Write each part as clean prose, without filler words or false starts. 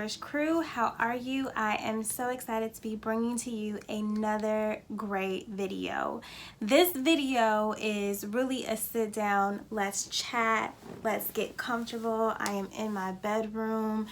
Colors crew. How are you? I am so excited to be bringing to you another great video. This video is really a sit down, let's chat, let's get comfortable. I am in my bedroom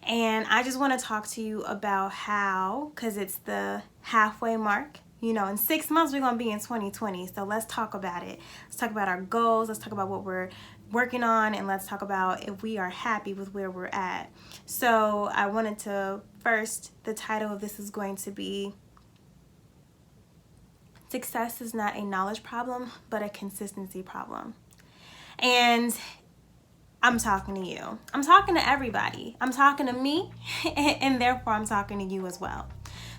and I just want to talk to you about how, because it's the halfway mark. You know, in 6 months we're going to be in 2020, so let's talk about it. Let's talk about our goals, let's talk about what we're working on, and let's talk about if we are happy with where we're at. So I wanted to first, the title of this is going to be Success is not a knowledge problem, but a consistency problem. And I'm talking to you. I'm talking to everybody. I'm talking to me, and therefore I'm talking to you as well.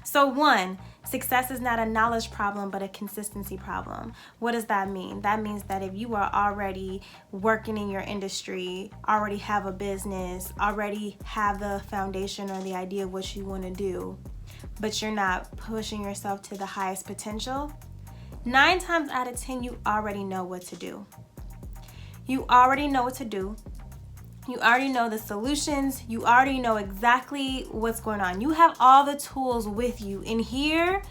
So one, success is not a knowledge problem, but a consistency problem. What does that mean? That means that if you are already working in your industry, already have a business, already have the foundation or the idea of what you want to do, but you're not pushing yourself to the highest potential, 9 times out of 10, you already know what to do. You already know what to do. You already know the solutions. You already know exactly what's going on. You have all the tools with you in here,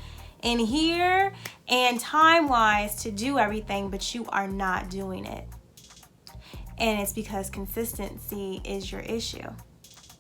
and time-wise to do everything, but you are not doing it. And it's because consistency is your issue.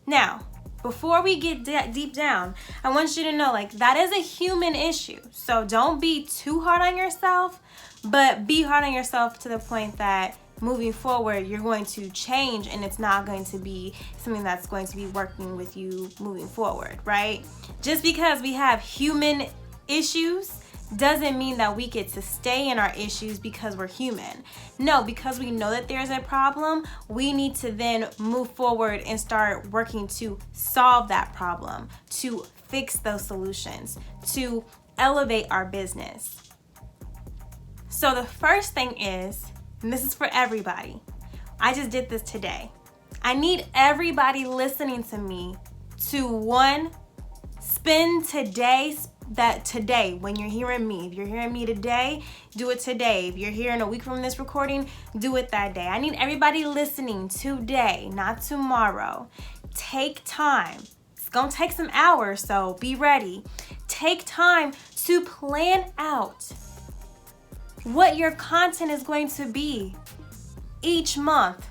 Now, before we get deep down, I want you to know, like, that is a human issue. So don't be too hard on yourself, but be hard on yourself to the point that moving forward, you're going to change and it's not going to be something that's going to be working with you moving forward, right? Just because we have human issues doesn't mean that we get to stay in our issues because we're human. No, because we know that there's a problem, we need to then move forward and start working to solve that problem, to fix those solutions, to elevate our business. So the first thing is, and this is for everybody, I just did this today. I need everybody listening to me to, one, spend today, when you're hearing me. If you're hearing me today, do it today. If you're hearing a week from this recording, do it that day. I need everybody listening today, not tomorrow. Take time. It's gonna take some hours, so be ready. Take time to plan out what your content is going to be each month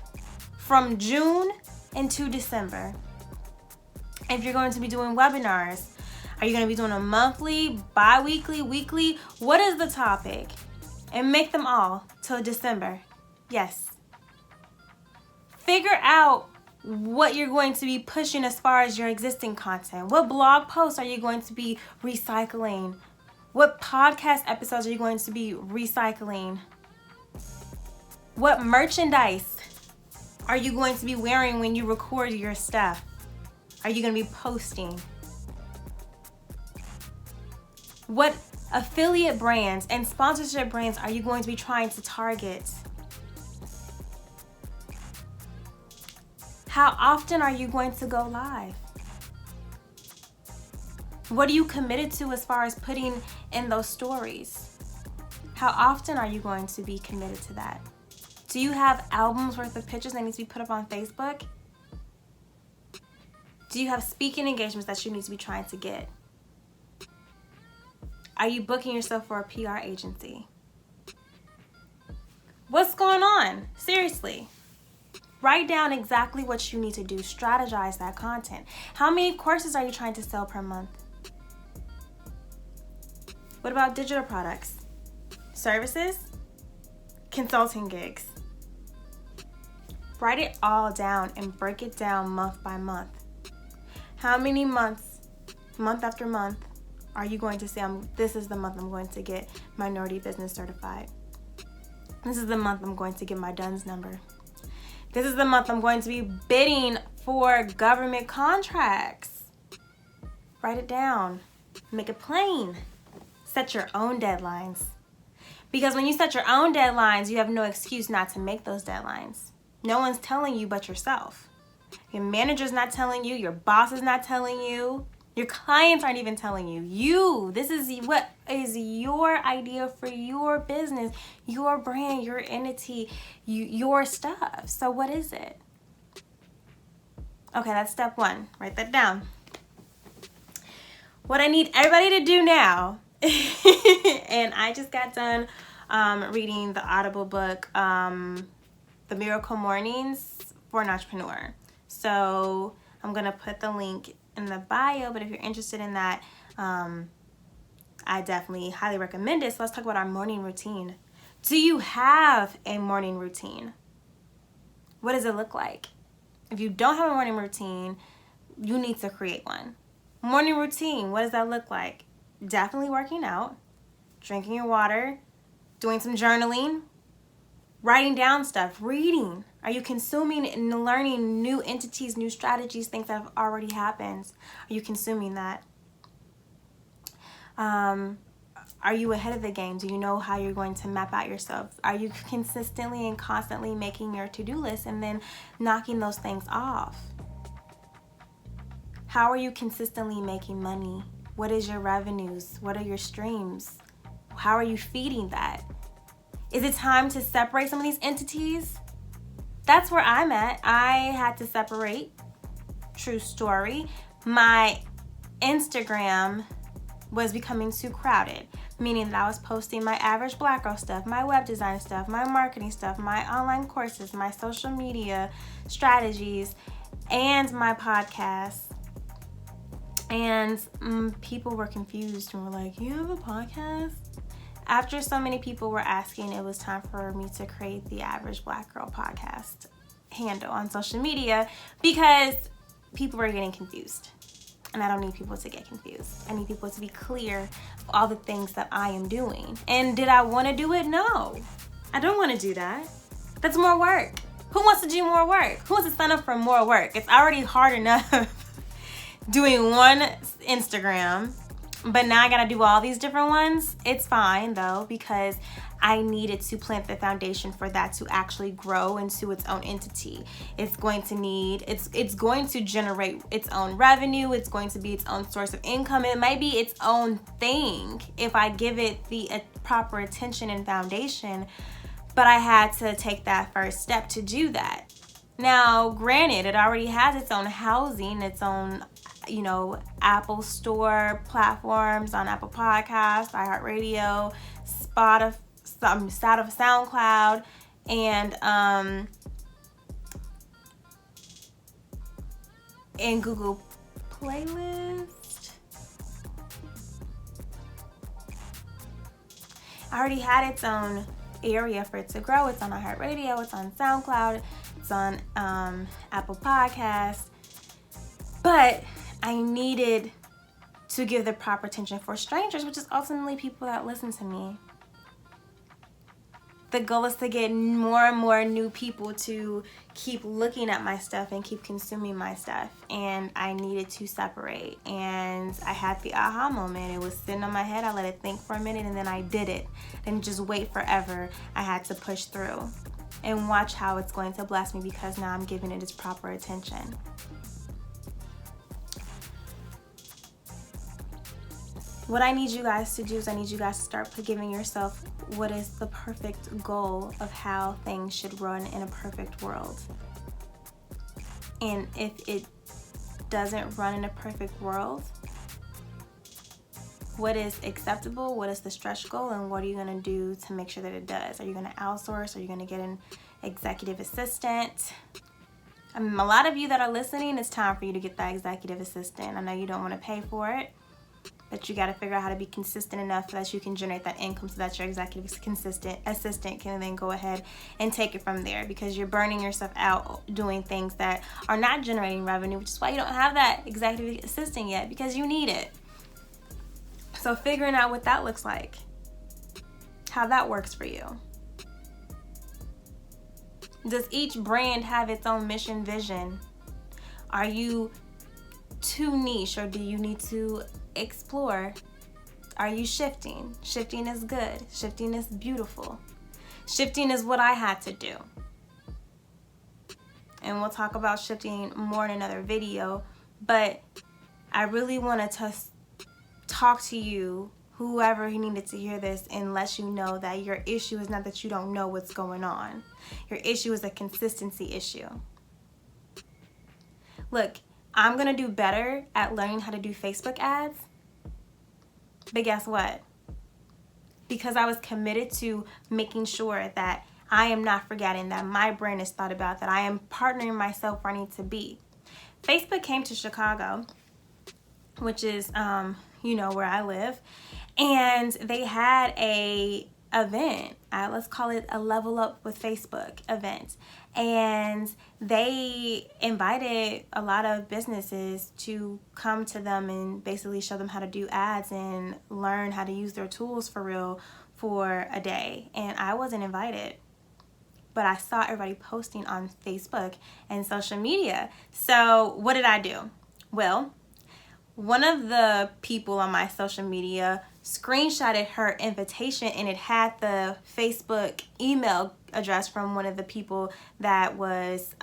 from June into December. If you're going to be doing webinars, are you going to be doing a monthly, bi-weekly, weekly? What is the topic? And make them all till December. Yes. Figure out what you're going to be pushing as far as your existing content. What blog posts are you going to be recycling? What podcast episodes are you going to be recycling? What merchandise are you going to be wearing when you record your stuff? Are you going to be posting? What affiliate brands and sponsorship brands are you going to be trying to target? How often are you going to go live? What are you committed to as far as putting in those stories? How often are you going to be committed to that? Do you have albums worth of pictures that need to be put up on Facebook? Do you have speaking engagements that you need to be trying to get? Are you booking yourself for a PR agency? What's going on? Seriously. Write down exactly what you need to do. Strategize that content. How many courses are you trying to sell per month? What about digital products? Services? Consulting gigs? Write it all down and break it down month by month. How many months, month after month, are you going to say, this is the month I'm going to get Minority Business Certified? This is the month I'm going to get my DUNS number. This is the month I'm going to be bidding for government contracts. Write it down. Make it plain. Set your own deadlines. Because when you set your own deadlines, you have no excuse not to make those deadlines. No one's telling you but yourself. Your manager's not telling you. Your boss is not telling you. Your clients aren't even telling you. This is what is your idea for your business, your brand, your entity, your stuff. So what is it? Okay, that's step one. Write that down. What I need everybody to do now, and I just got done reading the Audible book, The Miracle Mornings for an Entrepreneur. So I'm going to put the link in the bio, but if you're interested in that, I definitely highly recommend it. So let's talk about our morning routine. Do you have a morning routine? What does it look like? If you don't have a morning routine, you need to create one. Morning routine, what does that look like? Definitely working out, drinking your water, doing some journaling, writing down stuff, reading. Are you consuming and learning new entities, new strategies, things that have already happened? Are you consuming that? Are you ahead of the game? Do you know how you're going to map out yourself? Are you consistently and constantly making your to-do list and then knocking those things off? How are you consistently making money? What is your revenues? What are your streams? How are you feeding that? Is it time to separate some of these entities? That's where I'm at. I had to separate. True story. My Instagram was becoming too crowded, meaning that I was posting my average black girl stuff, my web design stuff, my marketing stuff, my online courses, my social media strategies, and my podcast. And people were confused and were like, you have a podcast? After so many people were asking, it was time for me to create the Average Black Girl podcast handle on social media because people were getting confused. And I don't need people to get confused. I need people to be clear of all the things that I am doing. And did I want to do it? No. I don't want to do that. That's more work. Who wants to do more work? Who wants to sign up for more work? It's already hard enough doing one Instagram, but now I gotta do all these different ones. It's fine though, because I needed to plant the foundation for that to actually grow into its own entity. It's going to generate its own revenue. It's going to be its own source of income. It might be its own thing if I give it the proper attention and foundation, but I had to take that first step to do that. Now, granted, it already has its own housing, its own, Apple Store platforms on Apple Podcasts, iHeartRadio, Spotify, SoundCloud, and Google Playlist. I already had its own area for it to grow. It's on iHeartRadio, it's on SoundCloud, it's on Apple Podcasts. But I needed to give the proper attention for strangers, which is ultimately people that listen to me. The goal is to get more and more new people to keep looking at my stuff and keep consuming my stuff. And I needed to separate. And I had the aha moment. It was sitting on my head. I let it think for a minute and then I did it. Didn't just wait forever. I had to push through and watch how it's going to bless me because now I'm giving it its proper attention. What I need you guys to do is I need you guys to start giving yourself what is the perfect goal of how things should run in a perfect world. And if it doesn't run in a perfect world, what is acceptable? What is the stretch goal? And what are you going to do to make sure that it does? Are you going to outsource? Are you going to get an executive assistant? A lot of you that are listening, it's time for you to get that executive assistant. I know you don't want to pay for it, but you got to figure out how to be consistent enough so that you can generate that income so that your executive assistant can then go ahead and take it from there, because you're burning yourself out doing things that are not generating revenue, which is why you don't have that executive assistant yet, because you need it. So figuring out what that looks like, how that works for you. Does each brand have its own mission, vision? Are you too niche, or do you need to explore? Are you shifting? Shifting is good. Shifting is beautiful. Shifting is what I had to do. And we'll talk about shifting more in another video, but I really wanted to talk to you, whoever who needed to hear this, and let you know that your issue is not that you don't know what's going on. Your issue is a consistency issue. Look, I'm gonna do better at learning how to do Facebook ads, but guess what? Because I was committed to making sure that I am not forgetting, that my brand is thought about, that I am partnering myself where I need to be. Facebook came to Chicago, which is, where I live, and they had a event. Let's call it a Level Up with Facebook event. And they invited a lot of businesses to come to them and basically show them how to do ads and learn how to use their tools for real for a day. And I wasn't invited, but I saw everybody posting on Facebook and social media. So what did I do? Well, one of the people on my social media screenshotted her invitation, and it had the Facebook email address from one of the people that was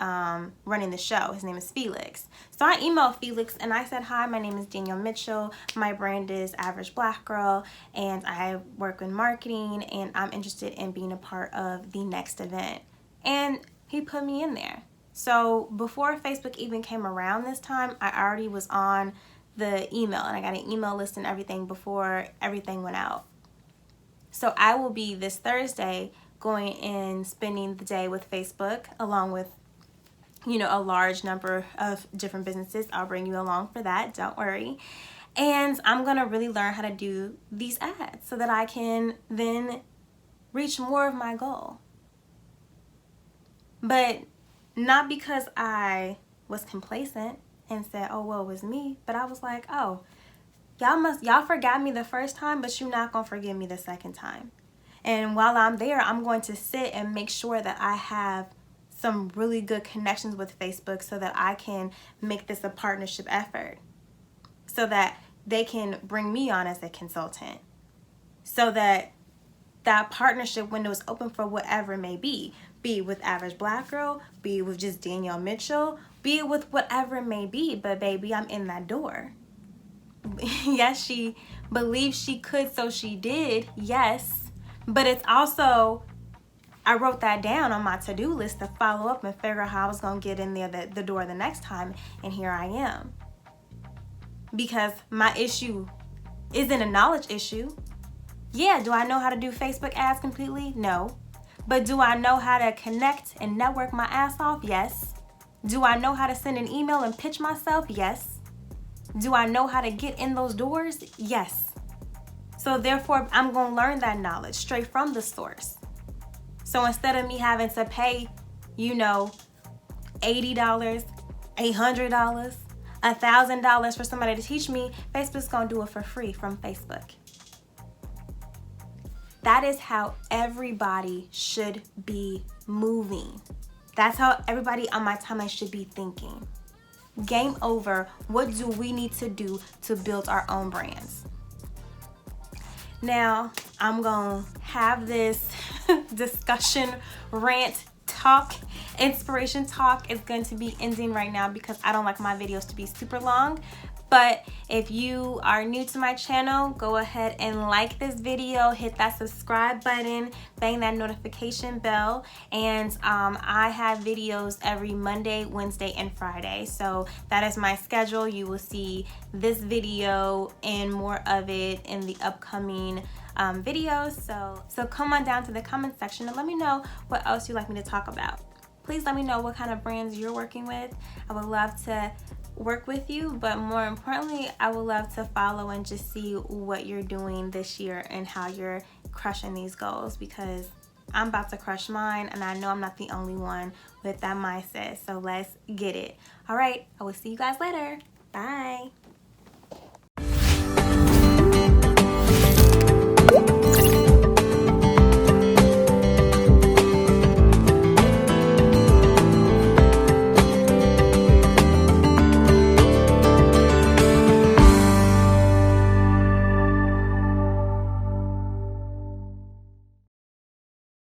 running the show. His name is Felix. So I emailed Felix and I said, hi, my name is Danielle Mitchell. My brand is Average Black Girl, and I work in marketing, and I'm interested in being a part of the next event. And he put me in there. So before Facebook even came around this time, I already was on the email, and I got an email list and everything before everything went out. So I will be this Thursday going and spending the day with Facebook along with, a large number of different businesses. I'll bring you along for that, don't worry. And I'm gonna really learn how to do these ads so that I can then reach more of my goal. But not because I was complacent and said, oh, well, it was me, but I was like, oh, y'all forgot me the first time, but you're not gonna forgive me the second time. And while I'm there, I'm going to sit and make sure that I have some really good connections with Facebook so that I can make this a partnership effort, so that they can bring me on as a consultant, so that that partnership window is open for whatever it may be it with Average Black Girl, be it with just Danielle Mitchell, be it with whatever it may be, but baby, I'm in that door. Yes, she believed she could, so she did, yes, but it's also, I wrote that down on my to-do list to follow up and figure out how I was going to get in there the door the next time, and here I am. Because my issue isn't a knowledge issue. Yeah, do I know how to do Facebook ads completely? No. But do I know how to connect and network my ass off? Yes. Do I know how to send an email and pitch myself? Yes. Do I know how to get in those doors? Yes. So therefore, I'm going to learn that knowledge straight from the source. So instead of me having to pay, $80, $800, $1,000 for somebody to teach me, Facebook's going to do it for free from Facebook. That is how everybody should be moving. That's how everybody on my timeline should be thinking. Game over. What do we need to do to build our own brands? Now, I'm going to have this discussion, rant, talk, inspiration talk is going to be ending right now because I don't like my videos to be super long. But if you are new to my channel, go ahead and like this video, hit that subscribe button, bang that notification bell, and I have videos every Monday, Wednesday, and Friday. So that is my schedule. You will see this video and more of it in the upcoming videos. So come on down to the comment section and let me know what else you'd like me to talk about. Please let me know what kind of brands you're working with. I would love to work with you, but more importantly, I would love to follow and just see what you're doing this year and how you're crushing these goals, because I'm about to crush mine and I know I'm not the only one with that mindset. So let's get it. All right, I will see you guys later. Bye.